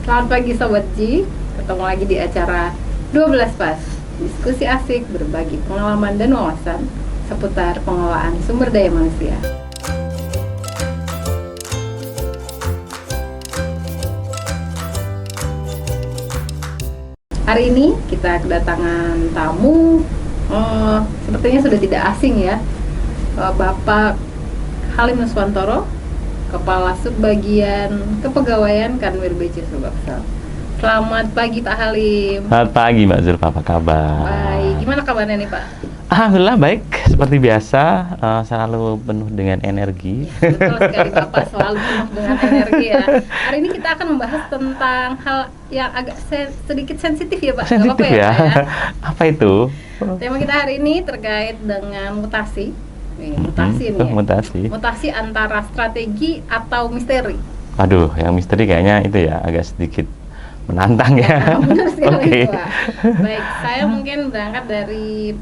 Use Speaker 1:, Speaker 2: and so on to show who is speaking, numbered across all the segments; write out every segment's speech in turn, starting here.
Speaker 1: Selamat pagi Sobat Ji, ketemu lagi di acara 12 Pas. Diskusi asik, berbagi pengalaman dan wawasan seputar pengelolaan sumber daya manusia. Hari ini kita kedatangan tamu, sepertinya sudah tidak asing ya, Bapak Halim Nuswantoro, Kepala Subbagian Kepegawaian Kanwil BC Sulsel. Selamat pagi Pak Halim.
Speaker 2: Selamat pagi Mbak Zulfa, apa kabar?
Speaker 1: Baik, gimana kabarnya nih Pak?
Speaker 2: Alhamdulillah baik, seperti biasa, selalu penuh dengan energi.
Speaker 1: Betul sekali Bapak, selalu penuh dengan energi ya. Hari ini kita akan membahas tentang hal yang agak sedikit sensitif ya Pak. Nggak
Speaker 2: Sensitif
Speaker 1: apa-apa
Speaker 2: ya?
Speaker 1: Pak, ya?
Speaker 2: Apa itu?
Speaker 1: Tema kita hari ini terkait dengan mutasi. Mutasi nih ya. Mutasi antara strategi atau misteri.
Speaker 2: Aduh, yang misteri kayaknya itu ya, agak sedikit menantang ya.
Speaker 1: Benar sekali
Speaker 2: Oke.
Speaker 1: Pak. Baik, saya mungkin berangkat dari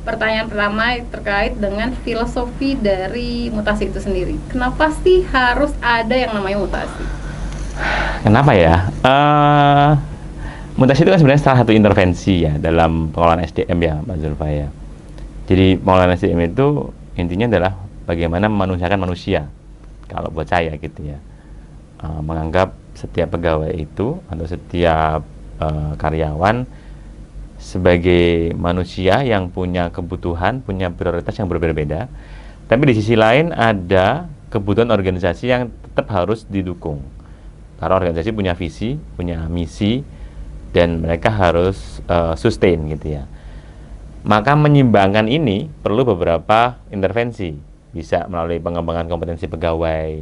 Speaker 1: pertanyaan pertama terkait dengan filosofi dari mutasi itu sendiri. Kenapa sih harus ada yang namanya mutasi?
Speaker 2: Kenapa ya? Mutasi itu kan sebenarnya salah satu intervensi ya dalam pengelolaan SDM ya, Mbak Zulfa ya. Jadi pengelolaan SDM itu intinya adalah bagaimana memanusiakan manusia. Kalau buat saya gitu ya, menganggap setiap pegawai itu atau setiap karyawan sebagai manusia yang punya kebutuhan, punya prioritas yang berbeda-beda. Tapi di sisi lain ada kebutuhan organisasi yang tetap harus didukung. Karena organisasi punya visi, punya misi, dan mereka harus sustain gitu ya. Maka menyimbangkan ini perlu beberapa intervensi. Bisa melalui pengembangan kompetensi pegawai,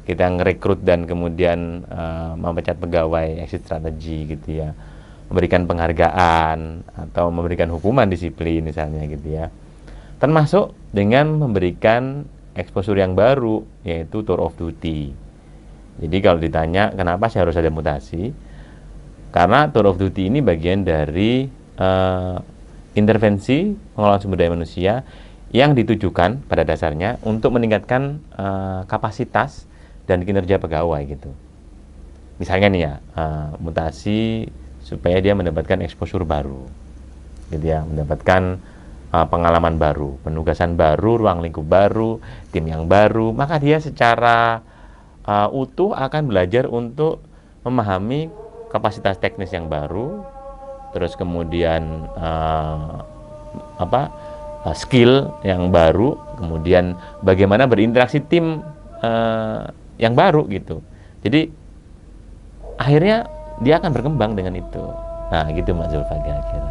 Speaker 2: kita ngerekrut dan kemudian memecat pegawai, exit strategi gitu ya, memberikan penghargaan atau memberikan hukuman disiplin misalnya gitu ya. Termasuk dengan memberikan exposure yang baru, yaitu tour of duty. Jadi kalau ditanya kenapa sih harus ada mutasi, karena tour of duty ini bagian dari intervensi pengelolaan sumber daya manusia yang ditujukan pada dasarnya untuk meningkatkan kapasitas dan kinerja pegawai gitu. Misalnya nih ya, mutasi supaya dia mendapatkan exposure baru, gitu ya, mendapatkan pengalaman baru, penugasan baru, ruang lingkup baru, tim yang baru, maka dia secara utuh akan belajar untuk memahami kapasitas teknis yang baru, terus kemudian skill yang baru, kemudian bagaimana berinteraksi tim yang baru gitu. Jadi akhirnya dia akan berkembang dengan itu. Nah gitu Mbak Zulfa kira-kira.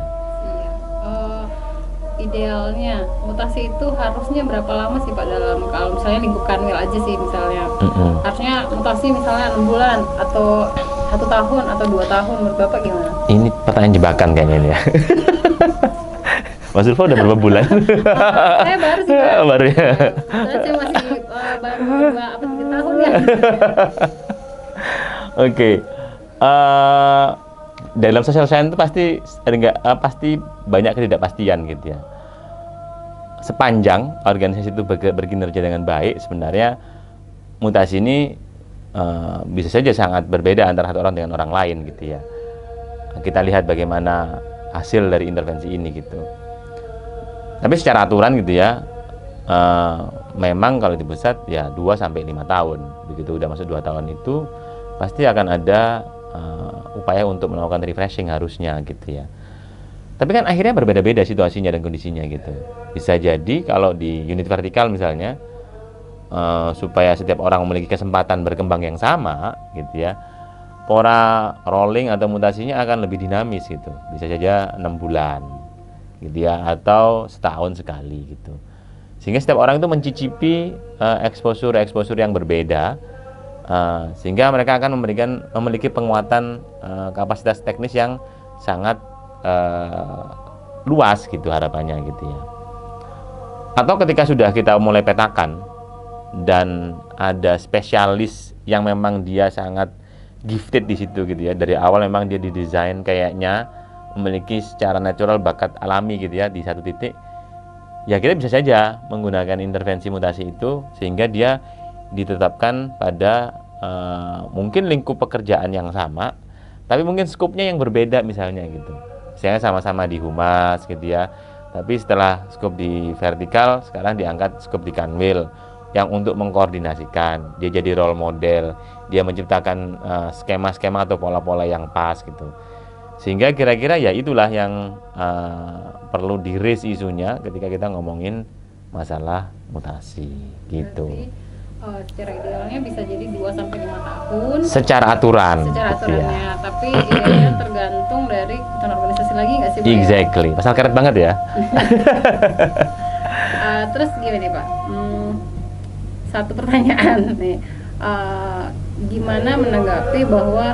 Speaker 1: Iya. Idealnya mutasi itu harusnya berapa lama sih Pak dalam, kalau misalnya lingkup Kanwil aja sih misalnya, harusnya mutasi misalnya 6 bulan atau 1 tahun atau 2 tahun, menurut Bapak gimana?
Speaker 2: Ini pertanyaan jebakan kayaknya ini ya. Mas Zulfa udah berapa bulan?
Speaker 1: Saya baru sih Pak.
Speaker 2: Baru ya.
Speaker 1: Saya masih baru 2 atau 3 tahun ya.
Speaker 2: Oke. Dalam social science itu pasti banyak ketidakpastian gitu ya. Sepanjang organisasi itu berkinerja dengan baik, sebenarnya mutasi ini bisa saja sangat berbeda antara satu orang dengan orang lain gitu ya. Kita lihat bagaimana hasil dari intervensi ini gitu. Tapi secara aturan gitu ya, memang kalau di pusat ya 2-5 tahun. Begitu udah masuk 2 tahun itu pasti akan ada upaya untuk melakukan refreshing harusnya gitu ya. Tapi kan akhirnya berbeda-beda situasinya dan kondisinya gitu. Bisa jadi kalau di unit vertikal misalnya, supaya setiap orang memiliki kesempatan berkembang yang sama gitu ya, pola rolling atau mutasinya akan lebih dinamis gitu. Bisa saja 6 bulan gitu ya, atau setahun sekali gitu. Sehingga setiap orang itu mencicipi exposure yang berbeda, sehingga mereka akan memiliki penguatan kapasitas teknis yang sangat luas gitu harapannya gitu ya. Atau ketika sudah kita mulai petakan dan ada spesialis yang memang dia sangat gifted di situ gitu ya, dari awal memang dia didesain kayaknya memiliki secara natural bakat alami gitu ya di satu titik, ya kita bisa saja menggunakan intervensi mutasi itu sehingga dia ditetapkan pada mungkin lingkup pekerjaan yang sama, tapi mungkin skupnya yang berbeda misalnya gitu. Misalnya sama-sama di humas gitu ya, tapi setelah skup di vertikal sekarang diangkat skup di kanwil yang untuk mengkoordinasikan. Dia jadi role model, dia menciptakan skema-skema atau pola-pola yang pas gitu. Sehingga kira-kira ya itulah yang perlu di-raise isunya ketika kita ngomongin masalah mutasi gitu.
Speaker 1: Berarti, secara idealnya bisa jadi 2-5 tahun
Speaker 2: Secara aturan.
Speaker 1: secara
Speaker 2: gitu ya.
Speaker 1: aturannya, tapi idealnya tergantung dari kebutuhan organisasi lagi nggak sih Pak?
Speaker 2: Exactly. Pasal karet banget ya.
Speaker 1: Terus gini nih Pak, satu pertanyaan nih, gimana menanggapi bahwa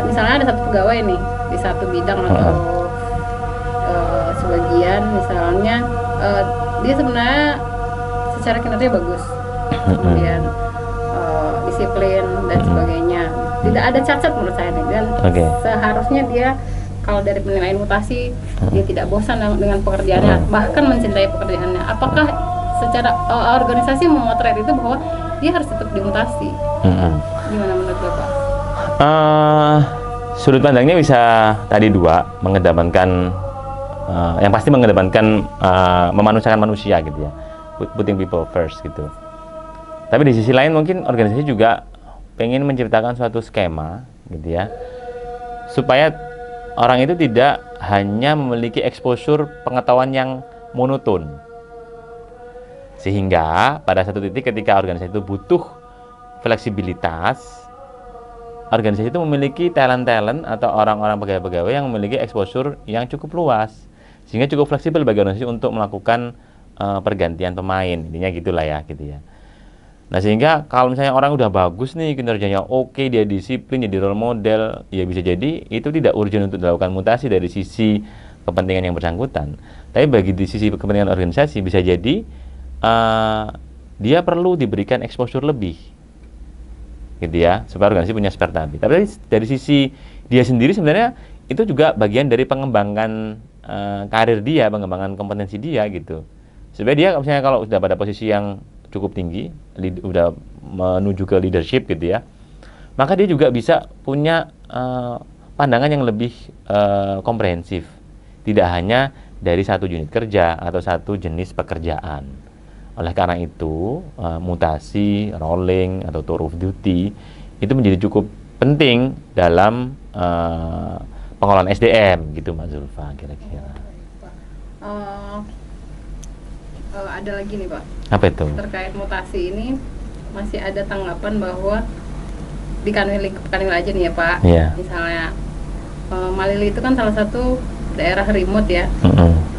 Speaker 1: misalnya ada satu pegawai nih di satu bidang atau sebagian misalnya, dia sebenarnya secara kinerja bagus, kemudian disiplin dan sebagainya, tidak ada cacat menurut saya nih, dan seharusnya dia kalau dari penilaian mutasi dia tidak bosan dengan pekerjaannya, bahkan mencintai pekerjaannya. Apakah secara organisasi memotret itu bahwa dia harus tetap dimutasi? Gimana menurut Bapak?
Speaker 2: Sudut pandangnya bisa tadi dua, mengedepankan yang pasti mengedepankan memanusiakan manusia gitu ya, putting people first gitu. Tapi di sisi lain mungkin organisasi juga pengen menciptakan suatu skema gitu ya, supaya orang itu tidak hanya memiliki exposure pengetahuan yang monoton, sehingga pada satu titik ketika organisasi itu butuh fleksibilitas, organisasi itu memiliki talent-talent atau orang-orang pegawai-pegawai yang memiliki exposure yang cukup luas, sehingga cukup fleksibel bagi organisasi untuk melakukan pergantian pemain, intinya gitulah ya gitu ya. Nah sehingga kalau misalnya orang udah bagus nih kinerjanya oke, dia disiplin, jadi role model, ya bisa jadi itu tidak urgent untuk dilakukan mutasi dari sisi kepentingan yang bersangkutan. Tapi bagi di sisi kepentingan organisasi bisa jadi dia perlu diberikan exposure lebih, gitu ya, supaya organisasi punya spare tadi. Tapi dari sisi dia sendiri sebenarnya itu juga bagian dari pengembangan karir dia, pengembangan kompetensi dia gitu. Supaya dia misalnya kalau sudah pada posisi yang cukup tinggi, udah menuju ke leadership gitu ya, maka dia juga bisa punya pandangan yang lebih komprehensif, tidak hanya dari satu unit kerja atau satu jenis pekerjaan. Oleh karena itu mutasi, rolling atau tour of duty itu menjadi cukup penting dalam pengelolaan SDM gitu Mbak Zulfa kira-kira.
Speaker 1: Ada lagi nih Pak.
Speaker 2: Apa itu?
Speaker 1: Terkait mutasi ini masih ada tanggapan bahwa di Kanwil aja nih ya Pak.
Speaker 2: Yeah.
Speaker 1: Misalnya Malili itu kan salah satu daerah remote ya.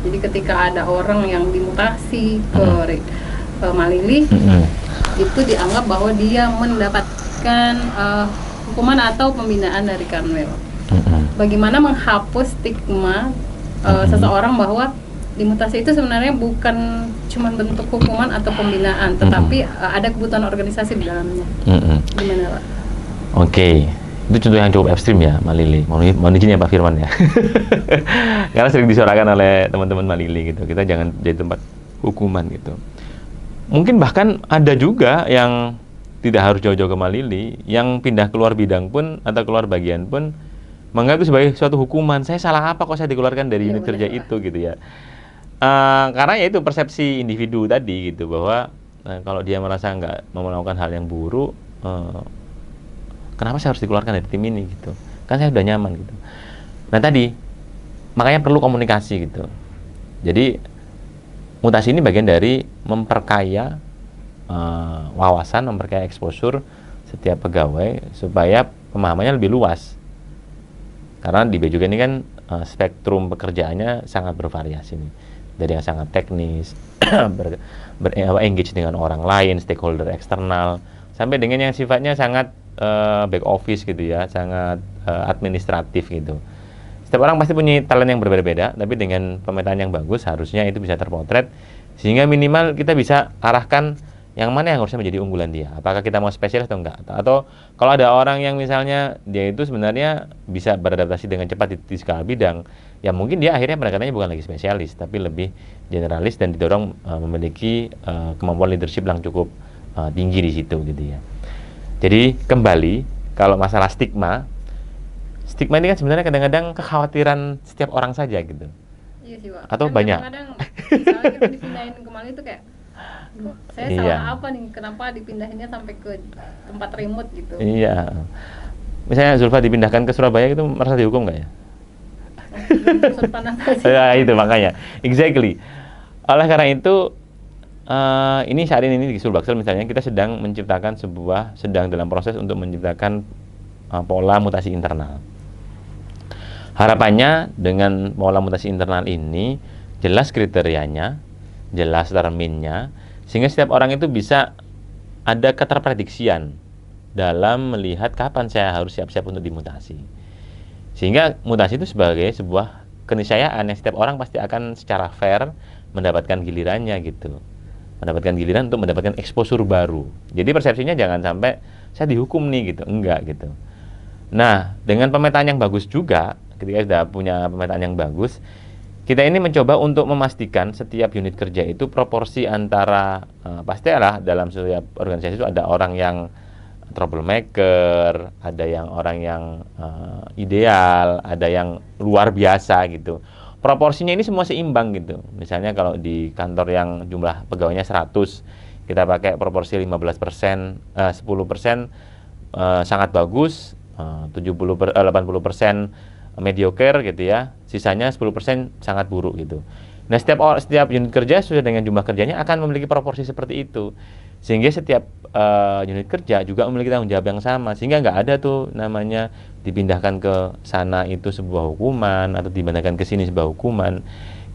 Speaker 1: Jadi ketika ada orang yang dimutasi ke Malili, itu dianggap bahwa dia mendapatkan hukuman atau pembinaan dari Kanwil. Bagaimana menghapus stigma seseorang bahwa dimutasi itu sebenarnya bukan cuma bentuk hukuman atau pembinaan, tetapi ada kebutuhan organisasi di dalamnya. Gimana Pak?
Speaker 2: Oke, itu contoh yang cukup ekstrim ya Malili. Mohon izin ya Pak Firman ya. Karena sering disuarakan oleh teman-teman Malili gitu. Kita jangan jadi tempat hukuman gitu. Mungkin bahkan ada juga yang tidak harus jauh-jauh ke Malili, yang pindah keluar bidang pun atau keluar bagian pun menganggap itu sebagai suatu hukuman. Saya salah apa kok saya dikeluarkan dari unit kerja itu gitu ya. Karena ya itu persepsi individu tadi gitu, bahwa kalau dia merasa nggak mau melakukan hal yang buruk, kenapa saya harus dikeluarkan dari tim ini gitu, kan saya udah nyaman gitu. Nah tadi makanya perlu komunikasi gitu. Jadi mutasi ini bagian dari memperkaya wawasan, memperkaya exposure setiap pegawai supaya pemahamannya lebih luas. Karena di Bejuga ini kan spektrum pekerjaannya sangat bervariasi nih. Dari yang sangat teknis, engage dengan orang lain, stakeholder eksternal, sampai dengan yang sifatnya sangat back office gitu ya, sangat administratif gitu. Setiap orang pasti punya talent yang berbeda-beda, tapi dengan pemetaan yang bagus harusnya itu bisa terpotret, sehingga minimal kita bisa arahkan yang mana yang harusnya menjadi unggulan dia. Apakah kita mau spesialis atau enggak? Atau kalau ada orang yang misalnya dia itu sebenarnya bisa beradaptasi dengan cepat di segala bidang, ya mungkin dia akhirnya pendekatannya bukan lagi spesialis, tapi lebih generalis dan didorong memiliki kemampuan leadership yang cukup tinggi di situ gitu ya. Jadi kembali kalau masalah stigma ini kan sebenarnya kadang-kadang kekhawatiran setiap orang saja gitu.
Speaker 1: Iya sih, Pak.
Speaker 2: Atau
Speaker 1: Kan
Speaker 2: banyak.
Speaker 1: kadang-kadang misalnya kita dipindahin ke Malang itu kayak, "Duh, saya
Speaker 2: Iya.
Speaker 1: salah apa nih? Kenapa dipindahinnya sampai ke tempat remote gitu?"
Speaker 2: Iya. Misalnya Zulfa dipindahkan ke Surabaya itu merasa dihukum nggak ya?
Speaker 1: Sudut pandang saya sih.
Speaker 2: Ya itu makanya, exactly. Oleh karena itu, ini saat ini di Sulbaksel misalnya kita sedang dalam proses untuk menciptakan pola mutasi internal. Harapannya dengan pola mutasi internal ini jelas kriterianya, jelas terminnya, sehingga setiap orang itu bisa ada keterprediksian dalam melihat kapan saya harus siap-siap untuk dimutasi. Sehingga mutasi itu sebagai sebuah keniscayaan yang setiap orang pasti akan secara fair mendapatkan gilirannya gitu. Mendapatkan giliran untuk mendapatkan exposure baru. Jadi persepsinya jangan sampai saya dihukum nih gitu, enggak gitu. Nah, dengan pemetaan yang bagus juga, ketika sudah punya pemetaan yang bagus, kita ini mencoba untuk memastikan setiap unit kerja itu proporsi antara pastilah dalam setiap organisasi itu ada orang yang troublemaker, ada yang orang yang ideal, ada yang luar biasa gitu. Proporsinya ini semua seimbang gitu. Misalnya kalau di kantor yang jumlah pegawainya 100, kita pakai proporsi 15%, 10% sangat bagus, 80% mediocre gitu ya, sisanya 10% sangat buruk gitu. Nah, setiap unit kerja sesuai dengan jumlah kerjanya akan memiliki proporsi seperti itu, sehingga setiap unit kerja juga memiliki tanggung jawab yang sama, sehingga nggak ada tuh namanya dipindahkan ke sana itu sebuah hukuman atau dipindahkan ke sini sebuah hukuman.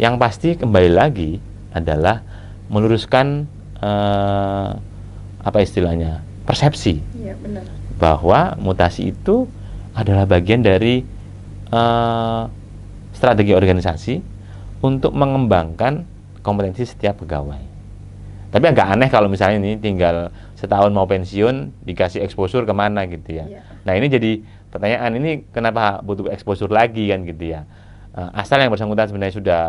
Speaker 2: Yang pasti kembali lagi adalah meluruskan apa istilahnya, persepsi.
Speaker 1: Iya, benar.
Speaker 2: Bahwa mutasi itu adalah bagian dari strategi organisasi untuk mengembangkan kompetensi setiap pegawai. Tapi agak aneh kalau misalnya ini tinggal setahun mau pensiun dikasih exposure kemana gitu ya. Nah ini jadi pertanyaan, ini kenapa butuh exposure lagi kan gitu ya. Asal yang bersangkutan sebenarnya sudah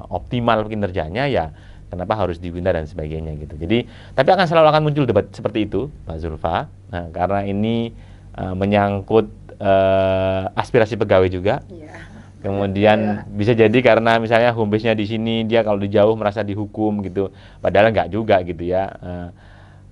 Speaker 2: optimal kinerjanya ya, kenapa harus dipindah dan sebagainya gitu. Jadi tapi akan muncul debat seperti itu, Pak Zulfa. Nah, karena ini menyangkut aspirasi pegawai juga. Kemudian bisa jadi karena misalnya home base-nya di sini, dia kalau di jauh merasa dihukum gitu. Padahal nggak juga gitu ya.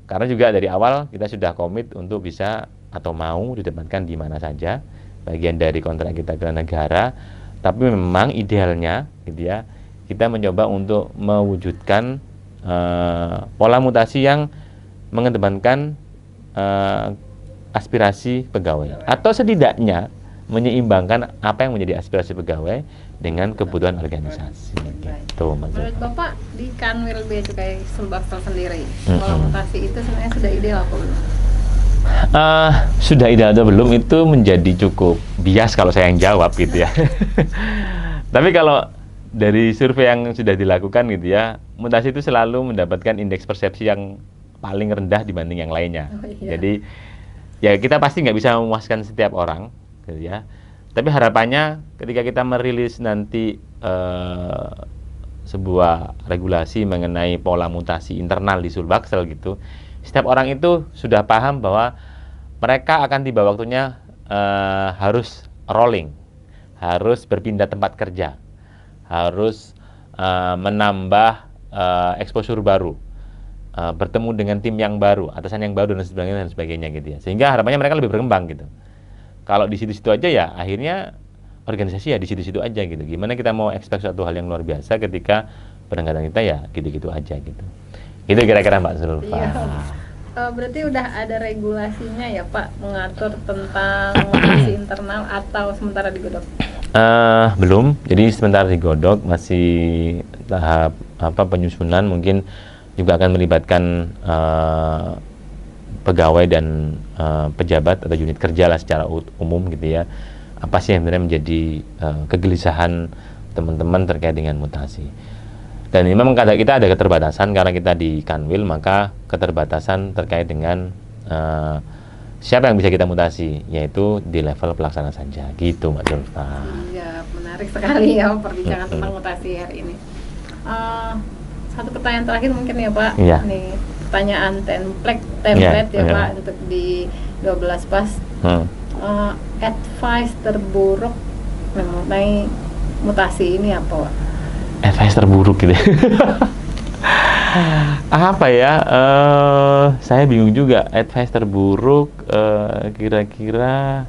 Speaker 2: Karena juga dari awal kita sudah komit untuk bisa atau mau ditempatkan di mana saja, bagian dari kontrak kita ke negara. Tapi memang idealnya gitu ya, kita mencoba untuk mewujudkan pola mutasi yang mengedepankan aspirasi pegawai, atau setidaknya menyeimbangkan apa yang menjadi aspirasi pegawai dengan kebutuhan organisasi. Gitu,
Speaker 1: menurut Bapak di Kanwil Bea Cukai Sulbaksel sendiri, pola mutasi itu sebenarnya sudah ideal apa belum?
Speaker 2: Sudah ideal atau belum itu menjadi cukup bias kalau saya yang jawab gitu ya. Tapi kalau dari survei yang sudah dilakukan gitu ya, mutasi itu selalu mendapatkan indeks persepsi yang paling rendah dibanding yang lainnya. Jadi ya kita pasti nggak bisa memuaskan setiap orang gitu ya. Tapi harapannya ketika kita merilis nanti sebuah regulasi mengenai pola mutasi internal di Sulbaksel gitu, setiap orang itu sudah paham bahwa mereka akan tiba waktunya harus rolling, harus berpindah tempat kerja, harus menambah exposure baru, bertemu dengan tim yang baru, atasan yang baru dan sebagainya gitu ya. Sehingga harapannya mereka lebih berkembang gitu. Kalau di situ-situ aja ya akhirnya organisasi ya di situ-situ aja gitu. Gimana kita mau expect suatu hal yang luar biasa ketika pendengaran kita ya gitu-gitu aja gitu. Itu kira-kira Mbak Zulfa.
Speaker 1: Iya. Berarti udah ada regulasinya ya Pak mengatur tentang mutasi internal atau sementara digodok?
Speaker 2: Belum. Jadi sementara digodok, masih tahap penyusunan, mungkin juga akan melibatkan pegawai dan pejabat atau unit kerja lah secara umum gitu ya. Apa sih yang sebenarnya menjadi kegelisahan teman-teman terkait dengan mutasi. Dan ini memang kita ada keterbatasan karena kita di Kanwil, maka keterbatasan terkait dengan siapa yang bisa kita mutasi, yaitu di level pelaksana saja gitu Mbak Zulfa.
Speaker 1: Iya, menarik sekali ya perbincangan tentang mutasi hari ini. Satu pertanyaan terakhir mungkin ya Pak.
Speaker 2: Iya.
Speaker 1: Nih, pertanyaan template
Speaker 2: Yeah,
Speaker 1: ya
Speaker 2: yeah.
Speaker 1: Pak untuk di 12 pas. Advice terburuk mengenai mutasi ini apa Pak?
Speaker 2: Advice terburuk gitu. Apa ya? Saya bingung juga. Advice terburuk kira-kira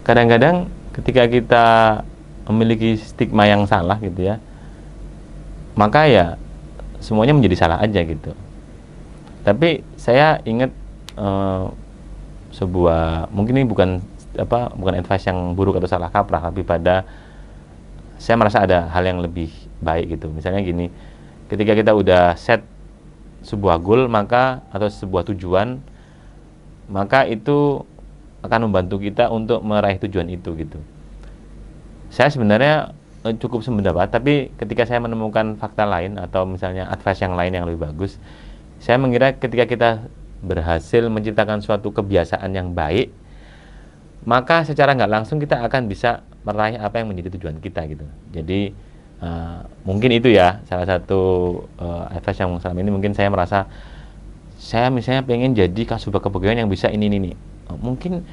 Speaker 2: kadang-kadang ketika kita memiliki stigma yang salah gitu ya, maka ya semuanya menjadi salah aja gitu. Tapi saya ingat sebuah, mungkin ini bukan advice yang buruk atau salah kaprah, tapi pada saya merasa ada hal yang lebih baik gitu. Misalnya gini, ketika kita udah set sebuah goal atau sebuah tujuan, maka itu akan membantu kita untuk meraih tujuan itu gitu. Saya sebenarnya cukup sependapat, tapi ketika saya menemukan fakta lain atau misalnya advice yang lain yang lebih bagus, saya mengira ketika kita berhasil menciptakan suatu kebiasaan yang baik, maka secara nggak langsung kita akan bisa meraih apa yang menjadi tujuan kita gitu. Jadi mungkin itu ya salah satu advice yang selama ini mungkin saya merasa, saya misalnya pengen jadi sebuah kepegawaian yang bisa ini. Mungkin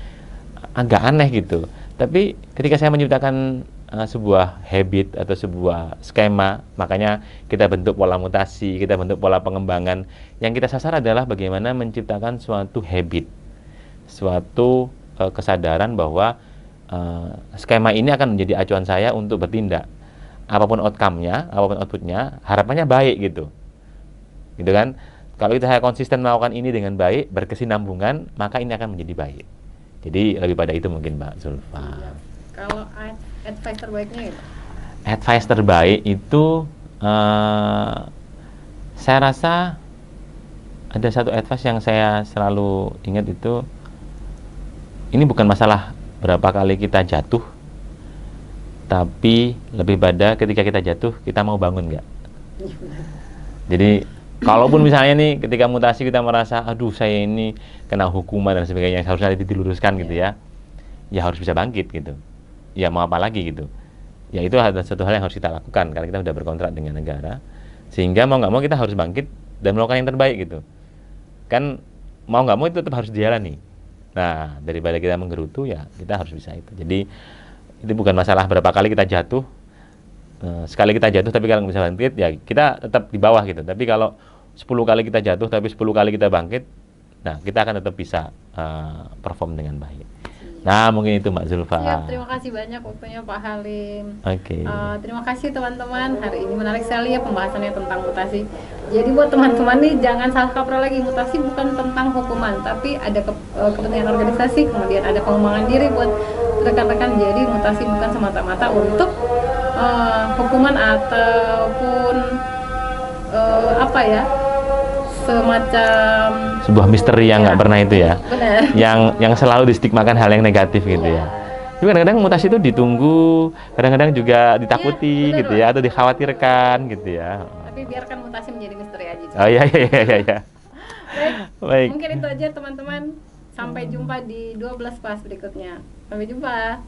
Speaker 2: agak aneh gitu. Tapi ketika saya menciptakan sebuah habit atau sebuah skema, makanya kita bentuk pola mutasi, kita bentuk pola pengembangan. Yang kita sasar adalah bagaimana menciptakan suatu habit, suatu kesadaran bahwa skema ini akan menjadi acuan saya untuk bertindak. Apapun outcome-nya, apapun output-nya, harapannya baik gitu. Gitu kan? Kalau saya konsisten melakukan ini dengan baik, berkesinambungan, maka ini akan menjadi baik. Jadi lebih pada itu mungkin Mbak Zulfa.
Speaker 1: Iya. Kalau advice terbaiknya ya?
Speaker 2: Advice terbaik itu saya rasa ada satu advice yang saya selalu ingat itu, ini bukan masalah berapa kali kita jatuh, tapi lebih pada ketika kita jatuh kita mau bangun nggak. Jadi kalaupun misalnya nih ketika mutasi kita merasa aduh saya ini kena hukuman dan sebagainya, harusnya diluruskan gitu ya harus bisa bangkit gitu. Ya mau apa lagi gitu. Ya itu ada satu hal yang harus kita lakukan karena kita sudah berkontrak dengan negara, sehingga mau nggak mau kita harus bangkit dan melakukan yang terbaik gitu. Kan mau nggak mau itu tetap harus dijalani. Nah daripada kita menggerutu ya kita harus bisa itu. Jadi itu bukan masalah berapa kali kita jatuh. Sekali kita jatuh tapi kalau bisa bangkit ya kita tetap di bawah gitu. Tapi kalau 10 kali kita jatuh tapi 10 kali kita bangkit, nah kita akan tetap bisa perform dengan baik. Nah mungkin itu Mbak Zulfa.
Speaker 1: Siap, terima kasih banyak waktunya Pak Halim.
Speaker 2: Oke.
Speaker 1: Terima kasih teman-teman, hari ini menarik sekali ya pembahasannya tentang mutasi. Jadi buat teman-teman nih jangan salah kaprah lagi, mutasi bukan tentang hukuman, tapi ada kepentingan organisasi, kemudian ada pengembangan diri buat rekan-rekan. Jadi mutasi bukan semata-mata untuk hukuman ataupun semacam
Speaker 2: sebuah misteri yang nggak pernah itu ya.
Speaker 1: Benar.
Speaker 2: Yang selalu distigmakan hal yang negatif gitu ya. Tapi kadang-kadang mutasi itu ditunggu, kadang-kadang juga ditakuti
Speaker 1: benar,
Speaker 2: gitu ya, atau dikhawatirkan gitu ya.
Speaker 1: Tapi biarkan mutasi menjadi misteri aja.
Speaker 2: Oh iya. Baik.
Speaker 1: Mungkin itu aja teman-teman. Sampai jumpa di 12 pas berikutnya. Sampai jumpa.